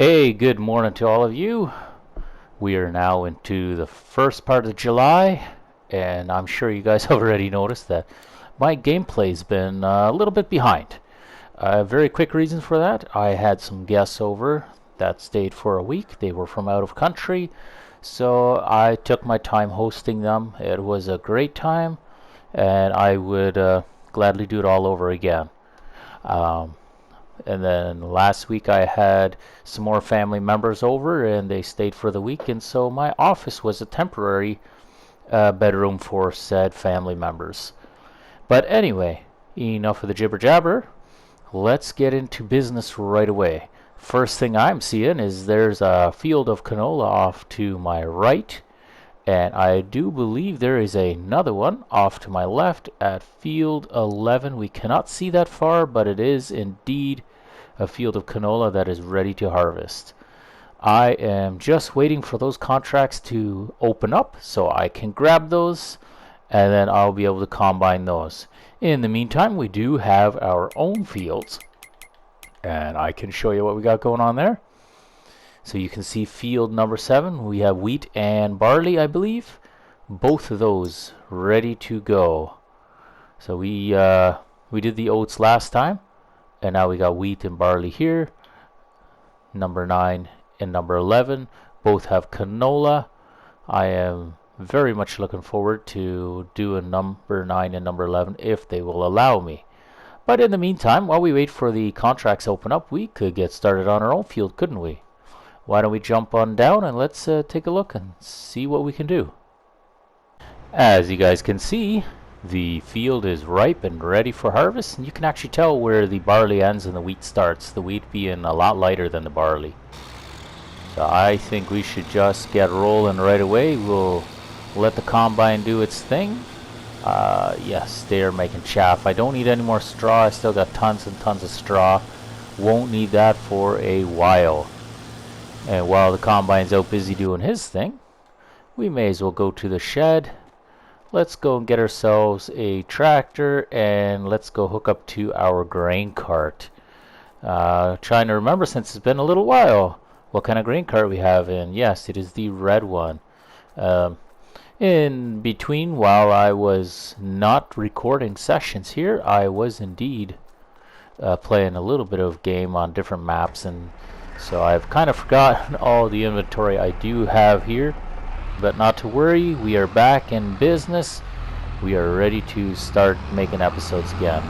Hey, good morning to all of you. We are now into the first part of July, and I'm sure you guys already noticed that my gameplay's been a little bit behind. Very quick reason for that. I had some guests over that stayed for a week. They were from out of country, so I took my time hosting them. It was a great time, and I would gladly do it all over again. Um, and then last week I had some more family members over and they stayed for the week, and so my office was a temporary bedroom for said family members. But anyway, enough of the jibber jabber. Let's get into business right away. First thing I'm seeing is there's a field of canola off to my right, and I do believe there is another one off to my left at field 11. We cannot see that far, but it is indeed a field of canola that is ready to harvest. I am just waiting for those contracts to open up so I can grab those, and then I'll be able to combine those. In the meantime, we do have our own fields, and I can show you what we got going on there. So you can see field number 7, we have wheat and barley, I believe. Both of those ready to go. So we did the oats last time, and now we got wheat and barley here. Number 9 and number 11 both have canola. I am very much looking forward to doing number 9 and number 11 if they will allow me. But in the meantime, while we wait for the contracts to open up, we could get started on our own field, couldn't we? Why don't we jump on down and let's take a look and see what we can do. As you guys can see, the field is ripe and ready for harvest, and you can actually tell where the barley ends and the wheat starts, the wheat being a lot lighter than the barley. So I think we should just get rolling right away. We'll let the combine do its thing. Yes, they're making chaff. I don't need any more straw. I still got tons and tons of straw. Won't need that for a while. And while the combine's out busy doing his thing, we may as well go to the shed. Let's go and get ourselves a tractor and let's go hook up to our grain cart. Trying to remember, since it's been a little while, what kind of grain cart we have, and yes, it is the red one. In between, while I was not recording sessions here, I was indeed playing a little bit of game on different maps, and so I've kind of forgotten all the inventory I do have here. But not to worry, we are back in business. We are ready to start making episodes again.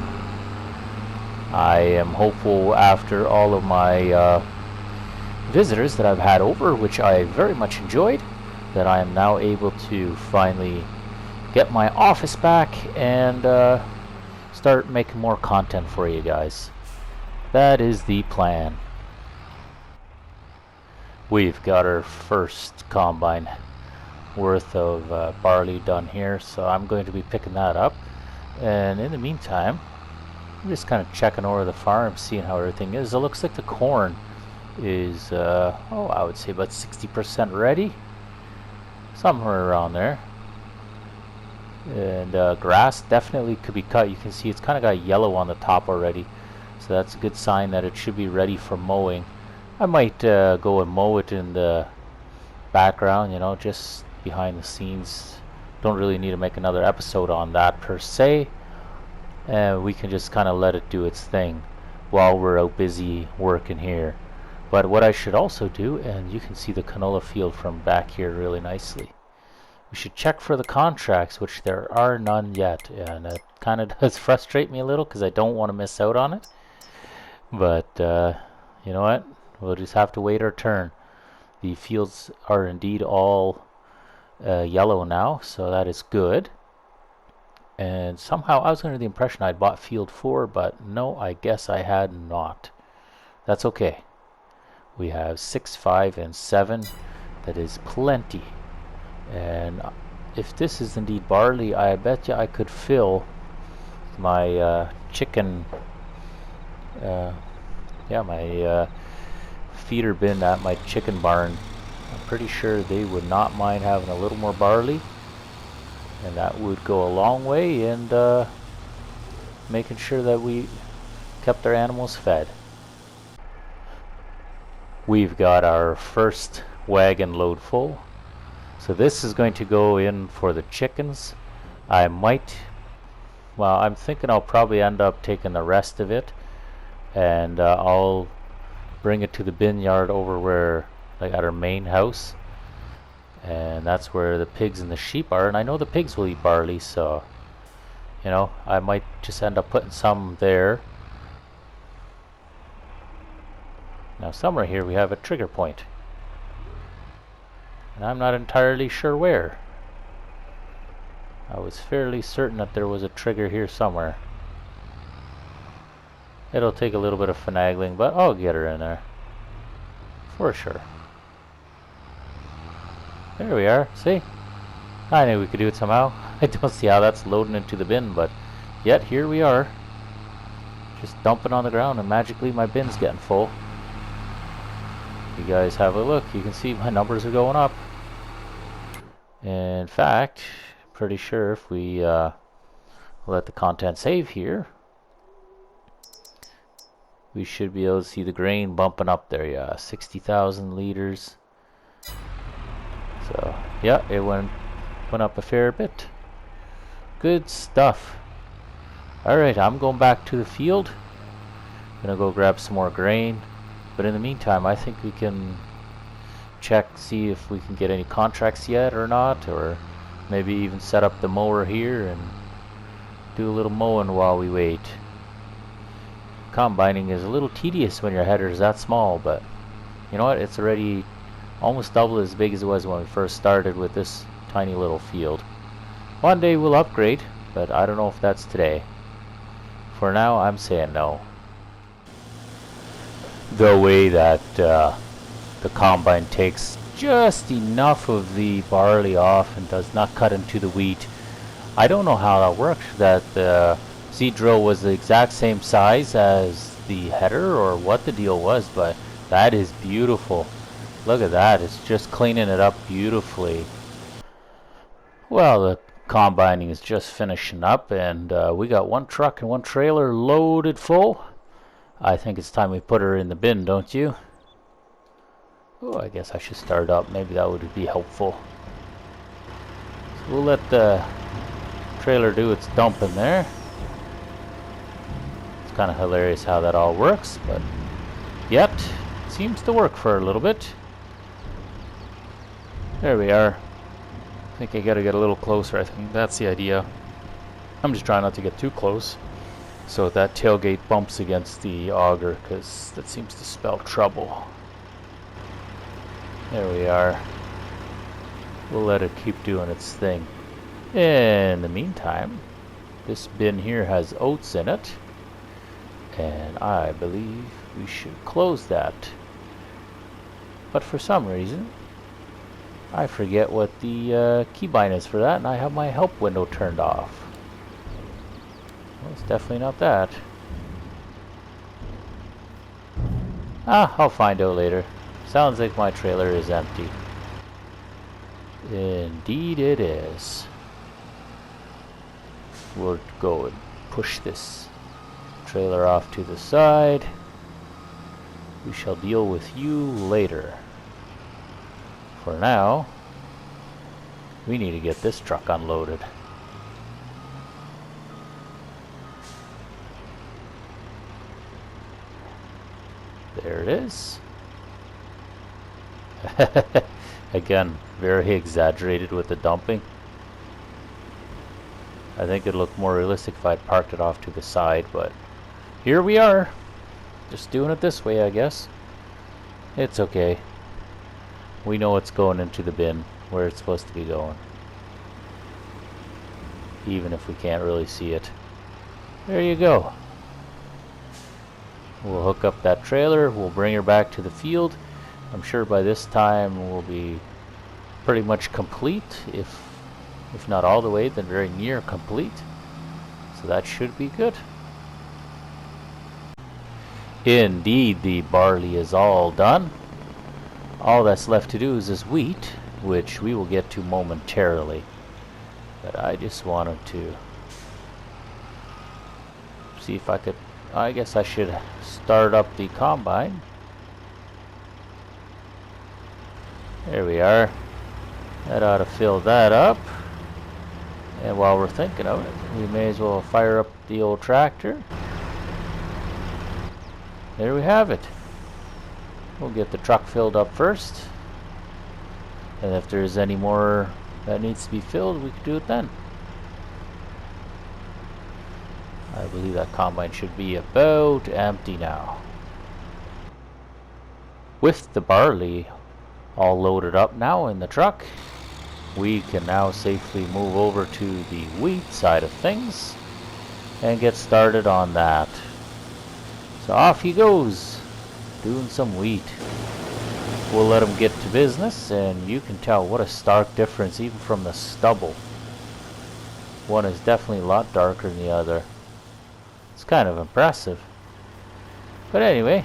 I am hopeful after all of my visitors that I've had over, which I very much enjoyed, that I am now able to finally get my office back and start making more content for you guys. That is the plan. We've got our first combine worth of barley done here, so I'm going to be picking that up. And in the meantime, I'm just kind of checking over the farm, seeing how everything is. It looks like the corn is, I would say about 60% ready, somewhere around there. And grass definitely could be cut. You can see it's kind of got yellow on the top already, so that's a good sign that it should be ready for mowing. I might go and mow it in the background, just behind the scenes. Don't really need to make another episode on that per se. We can just kind of let it do its thing while we're out busy working here. But what I should also do, and you can see the canola field from back here really nicely, we should check for the contracts, which there are none yet, and it kind of does frustrate me a little because I don't want to miss out on it. But you know what? We'll just have to wait our turn. The fields are indeed all yellow now, so that is good. And somehow I was under the impression I'd bought field 4, but no, I guess I had not. That's okay. We have 6, 5, and 7. That is plenty. And if this is indeed barley, I bet you I could fill my chicken, my feeder bin at my chicken barn. I'm pretty sure they would not mind having a little more barley, and that would go a long way in making sure that we kept our animals fed. We've got our first wagon load full. So this is going to go in for the chickens. I'm thinking I'll probably end up taking the rest of it, and I'll bring it to the bin yard over where, like at our main house, and that's where the pigs and the sheep are. And I know the pigs will eat barley, so you know, I might just end up putting some there. Now somewhere here we have a trigger point, and I'm not entirely sure where. I was fairly certain that there was a trigger here somewhere. It'll take a little bit of finagling, but I'll get her in there for sure. There we are. See? I knew we could do it somehow. I don't see how that's loading into the bin, but yet here we are. Just dumping on the ground, and magically my bin's getting full. You guys have a look. You can see my numbers are going up. In fact, pretty sure if we let the content save here, we should be able to see the grain bumping up there. Yeah, 60,000 liters. So yeah, it went up a fair bit. Good stuff. Alright, I'm going back to the field. Gonna go grab some more grain, but in the meantime I think we can see if we can get any contracts yet or not, or maybe even set up the mower here and do a little mowing while we wait. Combining is a little tedious when your header is that small, but you know what, it's already almost double as big as it was when we first started with this tiny little field. One day we'll upgrade, but I don't know if that's today. For now, I'm saying no. The way that the combine takes just enough of the barley off and does not cut into the wheat. I don't know how that works, that the seed drill was the exact same size as the header or what the deal was, but that is beautiful. Look at that, it's just cleaning it up beautifully. Well, the combining is just finishing up, and we got one truck and one trailer loaded full. I think it's time we put her in the bin, don't you? Oh, I guess I should start up. Maybe that would be helpful. So we'll let the trailer do its dumping there. It's kind of hilarious how that all works, but yet it seems to work for a little bit. There we are. I think I gotta get a little closer. I think that's the idea. I'm just trying not to get too close so that tailgate bumps against the auger, because that seems to spell trouble. There we are. We'll let it keep doing its thing. In the meantime, this bin here has oats in it, and I believe we should close that. But for some reason, I forget what the keybind is for that, and I have my help window turned off. Well, it's definitely not that. I'll find out later. Sounds like my trailer is empty. Indeed it is. We'll go and push this trailer off to the side. We shall deal with you later. For now, we need to get this truck unloaded. There it is. Again, very exaggerated with the dumping. I think it'd look more realistic if I'd parked it off to the side, but here we are. Just doing it this way, I guess. It's okay. We know it's going into the bin where it's supposed to be going, even if we can't really see it. There you go. We'll hook up that trailer, we'll bring her back to the field. I'm sure by this time we'll be pretty much complete, if not all the way, then very near complete. So that should be good. Indeed, the barley is all done. All that's left to do is this wheat, which we will get to momentarily. But I just wanted to see if I could, I guess I should start up the combine. There we are. That ought to fill that up. And while we're thinking of it, we may as well fire up the old tractor. There we have it. We'll get the truck filled up first. And if there's any more that needs to be filled, we can do it then. I believe that combine should be about empty now. With the barley all loaded up now in the truck, we can now safely move over to the wheat side of things and get started on that. So off he goes, doing some wheat. We'll let him get to business, and you can tell what a stark difference even from the stubble. One is definitely a lot darker than the other. It's kind of impressive. But anyway,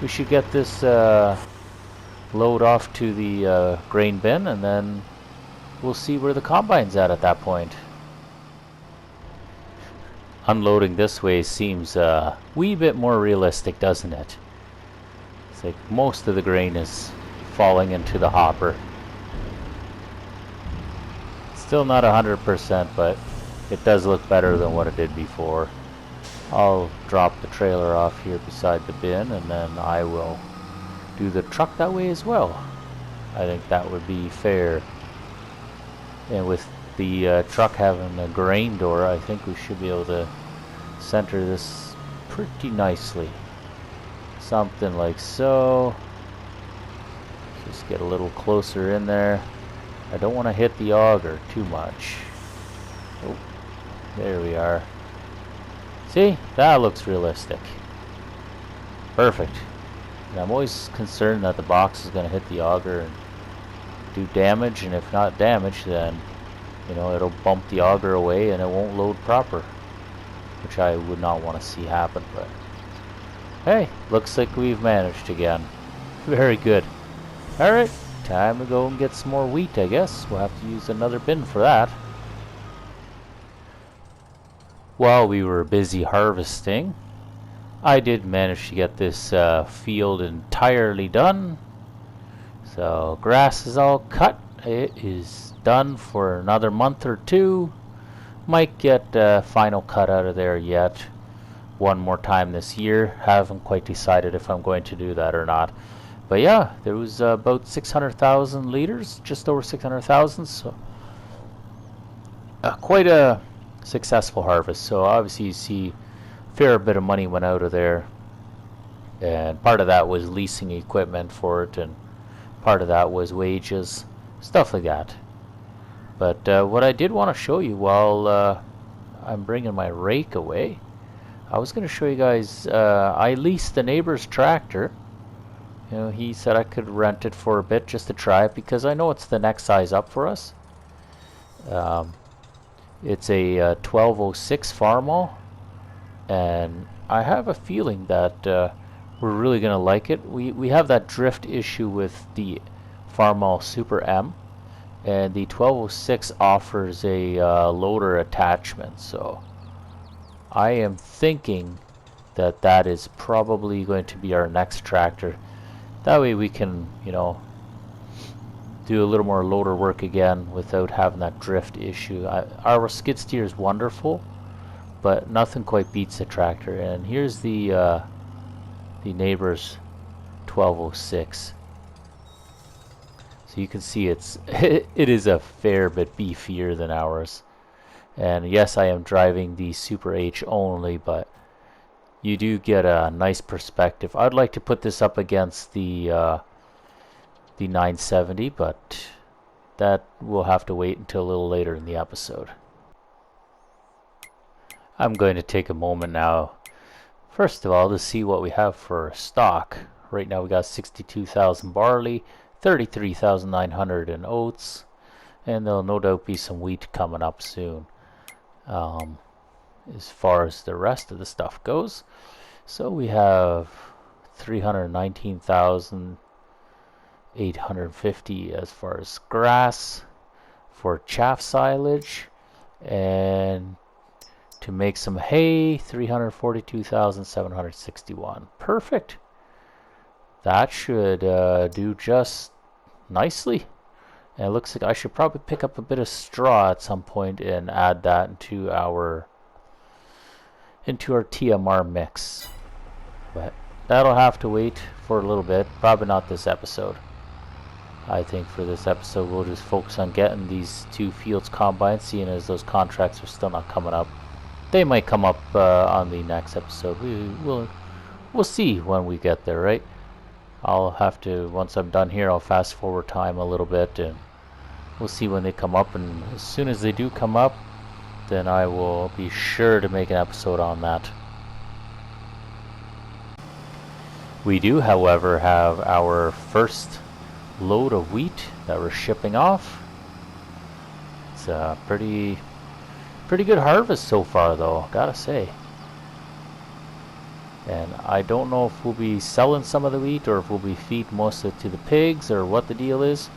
we should get this load off to the grain bin, and then we'll see where the combine's at that point. Unloading this way seems a wee bit more realistic, doesn't it? It's like most of the grain is falling into the hopper. Still not 100%, but it does look better than what it did before. I'll drop the trailer off here beside the bin, and then I will do the truck that way as well. I think that would be fair. And with the truck having a grain door, I think we should be able to center this pretty nicely. Something like so. Just get a little closer in there. I don't want to hit the auger too much. Oh, there we are. See, that looks realistic. Perfect. And I'm always concerned that the box is going to hit the auger and do damage, and if not damage, then you know it'll bump the auger away and it won't load proper, which I would not want to see happen. But hey, looks like we've managed again. Very good. Alright, time to go and get some more wheat, I guess. We'll have to use another bin for that. While we were busy harvesting, I did manage to get this field entirely done. So grass is all cut. It is done for another month or two. Might get a final cut out of there yet one more time this year. Haven't quite decided if I'm going to do that or not. But yeah, there was about 600,000 liters, just over 600,000. So quite a successful harvest. So obviously you see a fair bit of money went out of there, and part of that was leasing equipment for it, and part of that was wages, stuff like that. But what I did want to show you while I'm bringing my rake away, I was going to show you guys, I leased the neighbor's tractor. You know, he said I could rent it for a bit just to try it, because I know it's the next size up for us. It's a 1206 Farmall, and I have a feeling that we're really going to like it. We have that drift issue with the Farmall Super M, and the 1206 offers a loader attachment, so I am thinking that that is probably going to be our next tractor. That way we can, you know, do a little more loader work again without having that drift issue. Our skid steer is wonderful, but nothing quite beats the tractor. And here's the neighbor's 1206. So you can see it is a fair bit beefier than ours. And yes, I am driving the Super H only, but you do get a nice perspective. I'd like to put this up against the 970, but that will have to wait until a little later in the episode. I'm going to take a moment now, first of all, to see what we have for stock. Right now we got 62,000 barley, 33,900 in oats, and there'll no doubt be some wheat coming up soon. As far as the rest of the stuff goes, so we have 319,850 as far as grass for chaff silage, and to make some hay, 342,761. Perfect. That should do just nicely. And it looks like I should probably pick up a bit of straw at some point and add that into our TMR mix. But that'll have to wait for a little bit. Probably not this episode. I think for this episode we'll just focus on getting these 2 fields combined, seeing as those contracts are still not coming up. They might come up on the next episode. We'll see when we get there, right? I'll have to, once I'm done here, I'll fast forward time a little bit and we'll see when they come up, and as soon as they do come up, then I will be sure to make an episode on that. We do, however, have our first load of wheat that we're shipping off. It's a pretty good harvest so far, though, gotta say. And I don't know if we'll be selling some of the wheat or if we'll be feeding most of it to the pigs or what the deal is,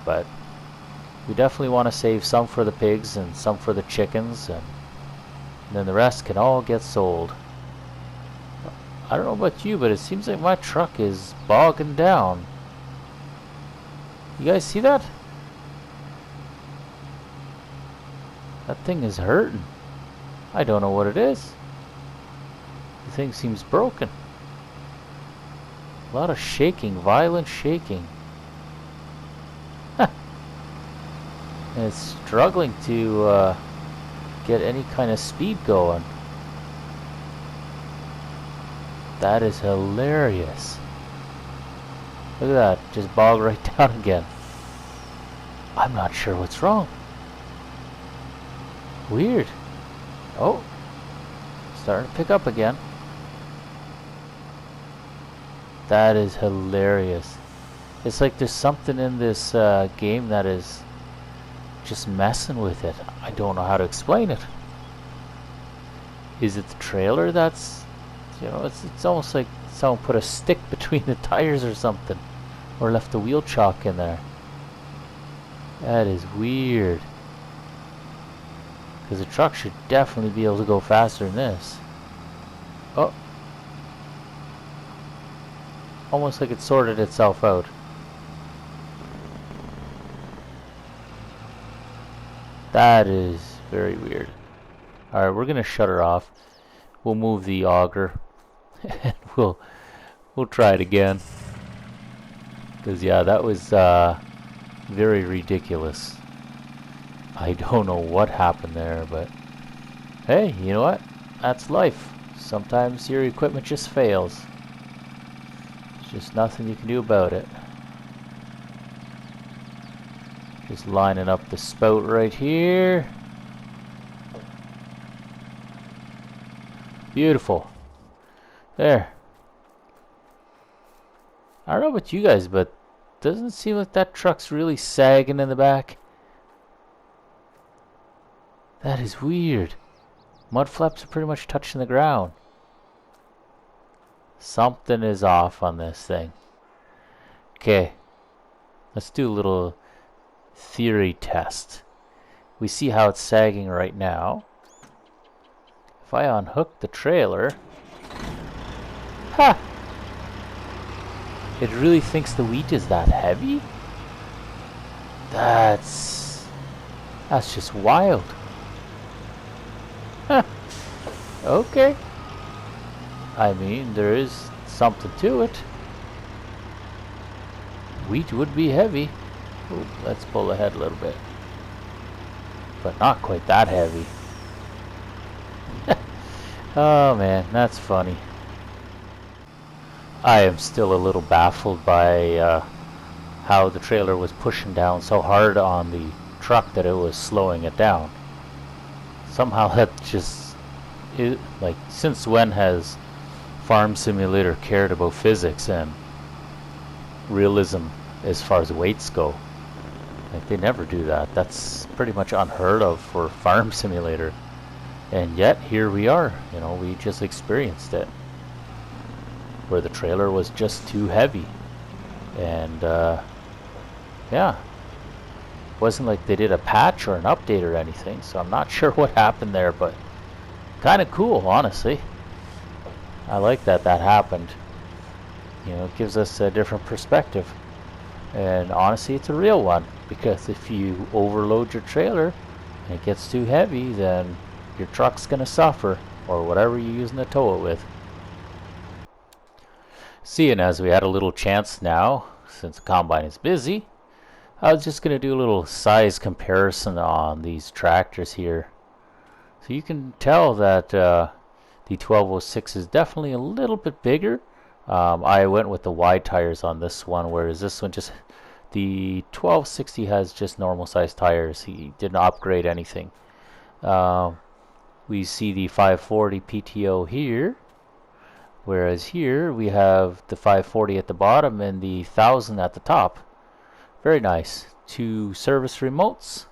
but we definitely want to save some for the pigs and some for the chickens, and then the rest can all get sold. I don't know about you, but it seems like my truck is bogging down. You guys see that? That thing is hurting. I don't know what it is. The thing seems broken. A lot of shaking, violent shaking. And it's struggling to get any kind of speed going. That is hilarious. Look at that, just bogged right down again. I'm not sure what's wrong. Weird. Oh, starting to pick up again. That is hilarious. It's like there's something in this game that is just messing with it. I don't know how to explain it. Is it the trailer that's, you know, it's almost like someone put a stick between the tires or something, or left the wheel chock in there. That is weird, because the truck should definitely be able to go faster than this. Oh, almost like it sorted itself out. That is very weird. Alright, we're gonna shut her off. We'll move the auger and we'll try it again, because yeah, that was very ridiculous. I don't know what happened there, but hey, you know what? That's life. Sometimes your equipment just fails. There's just nothing you can do about it. Just lining up the spout right here. Beautiful. There. I don't know about you guys, but doesn't seem like that truck's really sagging in the back. That is weird. Mud flaps are pretty much touching the ground. Something is off on this thing. Okay. Let's do a little theory test. We see how it's sagging right now. If I unhook the trailer... Ha! It really thinks the wheat is that heavy? That's just wild. Huh. Okay. I mean, there is something to it. Wheat would be heavy. Ooh, let's pull ahead a little bit. But not quite that heavy. Oh man, that's funny. I am still a little baffled by how the trailer was pushing down so hard on the truck that it was slowing it down. Somehow that just... like, since when has Farm Simulator cared about physics and realism as far as weights go? Like, they never do that. That's pretty much unheard of for Farm Simulator. And yet, here we are. You know, we just experienced it, where the trailer was just too heavy. And, yeah. Wasn't like they did a patch or an update or anything, so I'm not sure what happened there, but kind of cool, honestly. I like that happened. You know, it gives us a different perspective. And honestly, it's a real one, because if you overload your trailer and it gets too heavy, then your truck's gonna suffer, or whatever you're using to tow it with. Seeing as we had a little chance now, since the combine is busy, I was just gonna do a little size comparison on these tractors here. So you can tell that the 1206 is definitely a little bit bigger. I went with the wide tires on this one, whereas this one just, the 1260 has just normal size tires. He didn't upgrade anything. We see the 540 PTO here, whereas here we have the 540 at the bottom and the 1000 at the top. Very nice. 2 service remotes,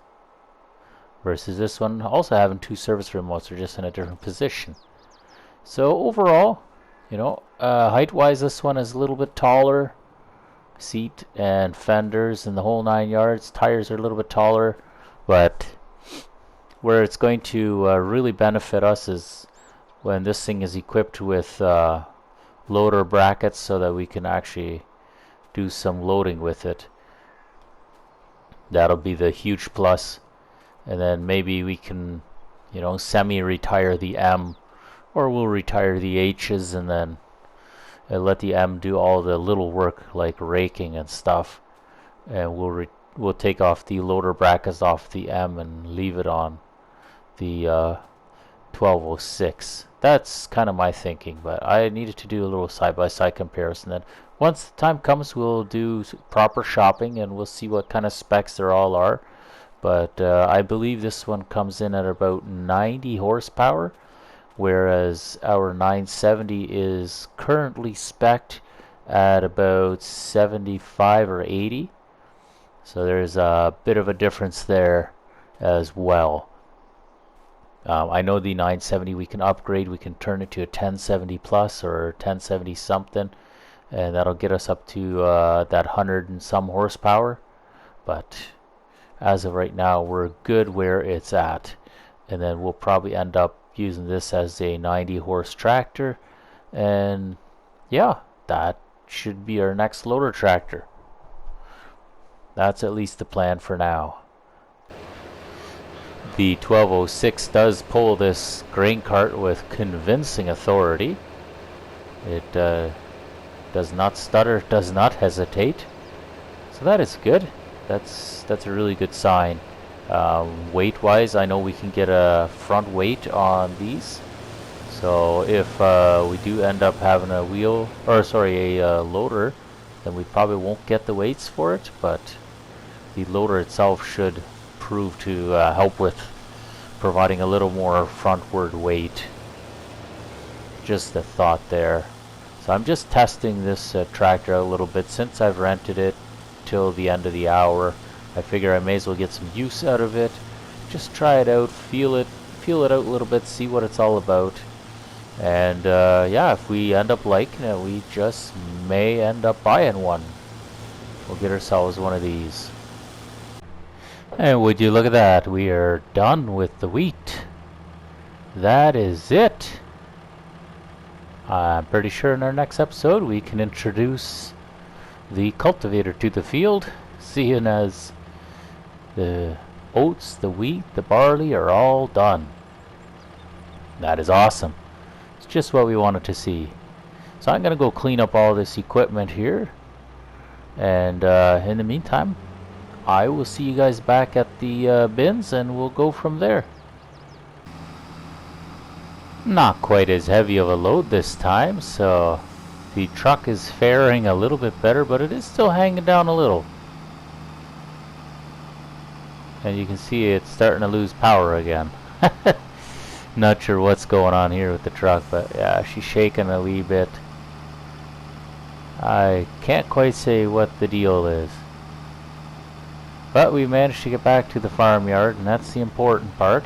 versus this one also having 2 service remotes. They're just in a different position. So overall, you know, height-wise, this one is a little bit taller. Seat and fenders and the whole 9 yards. Tires are a little bit taller, but where it's going to really benefit us is when this thing is equipped with loader brackets, so that we can actually do some loading with it. That'll be the huge plus. And then maybe we can, you know, semi-retire the M, or we'll retire the H's and then let the M do all the little work like raking and stuff, and we'll take off the loader brackets off the M and leave it on the 1206. That's kind of my thinking, but I needed to do a little side-by-side comparison. Then once the time comes, we'll do proper shopping and we'll see what kind of specs there all are. But I believe this one comes in at about 90 horsepower, whereas our 970 is currently spec'd at about 75 or 80. So there's a bit of a difference there as well. I know the 970 we can upgrade. We can turn it to a 1070 plus or 1070 something, and that'll get us up to that 100 and some horsepower. But as of right now, we're good where it's at, and then we'll probably end up using this as a 90 horse tractor, and yeah, that should be our next loader tractor. That's at least the plan for now. The 1206 does pull this grain cart with convincing authority. It does not stutter, does not hesitate, so that is good. That's a really good sign. Weight wise, I know we can get a front weight on these, so if we do end up having a loader, then we probably won't get the weights for it, but the loader itself should prove to help with providing a little more frontward weight. Just a thought there. So I'm just testing this tractor out a little bit since I've rented it till the end of the hour. I figure I may as well get some use out of it. Just try it out, feel it out a little bit, see what it's all about. And yeah, if we end up liking it, we just may end up buying one. We'll get ourselves one of these. And would you look at that, we are done with the wheat. That is it. I'm pretty sure in our next episode we can introduce the cultivator to the field, seeing as the oats, the wheat, the barley are all done. That is awesome. It's just what we wanted to see. So I'm going to go clean up all this equipment here, and in the meantime, I will see you guys back at the bins, and we'll go from there. Not quite as heavy of a load this time, so the truck is faring a little bit better, but it is still hanging down a little. And you can see it's starting to lose power again. Not sure what's going on here with the truck, but yeah, she's shaking a wee bit. I can't quite say what the deal is. But we managed to get back to the farmyard, and that's the important part.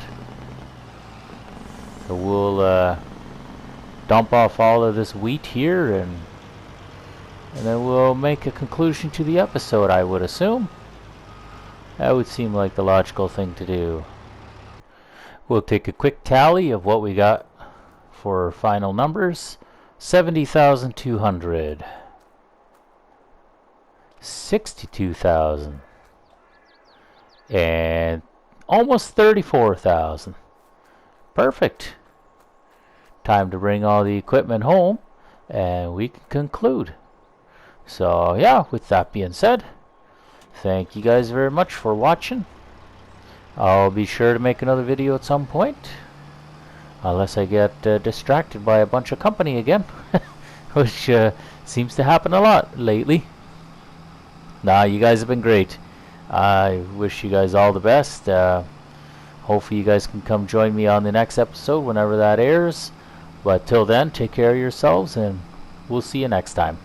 So we'll dump off all of this wheat here, and then we'll make a conclusion to the episode, I would assume. That would seem like the logical thing to do. We'll take a quick tally of what we got for final numbers. 70,200. 62,000, and almost 34,000. Perfect. Time to bring all the equipment home and we can conclude. So yeah, with that being said, thank you guys very much for watching. I'll be sure to make another video at some point, unless I get distracted by a bunch of company again, which seems to happen a lot lately. Nah, you guys have been great. I wish you guys all the best. Hopefully you guys can come join me on the next episode whenever that airs. But till then, take care of yourselves and we'll see you next time.